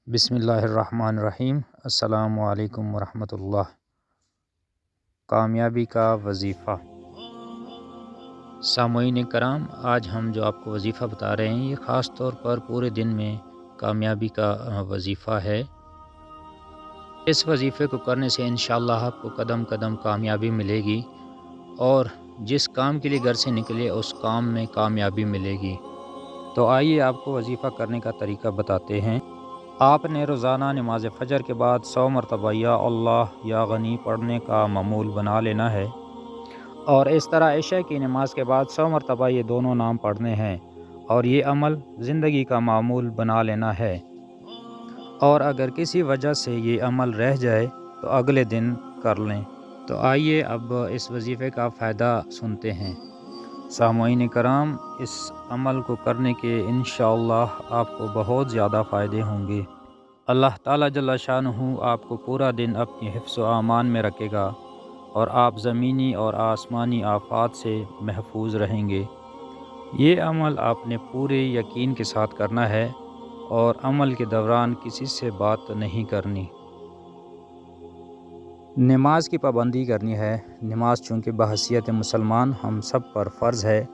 بسم اللہ الرحمن الرحیم۔ السلام علیکم ورحمۃ اللہ۔ کامیابی کا وظیفہ۔ سامعین کرام، آج ہم جو آپ کو وظیفہ بتا رہے ہیں یہ خاص طور پر پورے دن میں کامیابی کا وظیفہ ہے۔ اس وظیفے کو کرنے سے انشاءاللہ آپ کو قدم قدم کامیابی ملے گی اور جس کام کے لیے گھر سے نکلے اس کام میں کامیابی ملے گی۔ تو آئیے آپ کو وظیفہ کرنے کا طریقہ بتاتے ہیں۔ آپ نے روزانہ نماز فجر کے بعد 100 مرتبہ یا اللہ یا غنی پڑھنے کا معمول بنا لینا ہے، اور اس طرح عشاء کی نماز کے بعد 100 مرتبہ یہ دونوں نام پڑھنے ہیں، اور یہ عمل زندگی کا معمول بنا لینا ہے۔ اور اگر کسی وجہ سے یہ عمل رہ جائے تو اگلے دن کر لیں۔ تو آئیے اب اس وظیفے کا فائدہ سنتے ہیں۔ سامعین کرام، اس عمل کو کرنے کے انشاءاللہ آپ کو بہت زیادہ فائدے ہوں گے۔ اللہ تعالیٰ جل شانہ آپ کو پورا دن اپنی حفظ و امان میں رکھے گا اور آپ زمینی اور آسمانی آفات سے محفوظ رہیں گے۔ یہ عمل آپ نے پورے یقین کے ساتھ کرنا ہے اور عمل کے دوران کسی سے بات نہیں کرنی۔ نماز کی پابندی کرنی ہے۔ نماز چونکہ بحیثیت مسلمان ہم سب پر فرض ہے،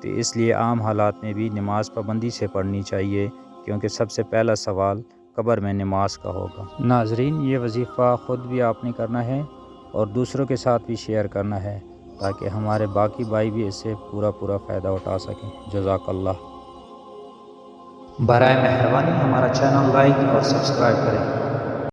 تو اس لیے عام حالات میں بھی نماز پابندی سے پڑھنی چاہیے، کیونکہ سب سے پہلا سوال قبر میں نماز کا ہوگا۔ ناظرین، یہ وظیفہ خود بھی آپ نے کرنا ہے اور دوسروں کے ساتھ بھی شیئر کرنا ہے تاکہ ہمارے باقی بھائی بھی اس سے پورا فائدہ اٹھا سکیں۔ جزاک اللہ۔ برائے مہربانی ہمارا چینل لائک اور سبسکرائب کریں۔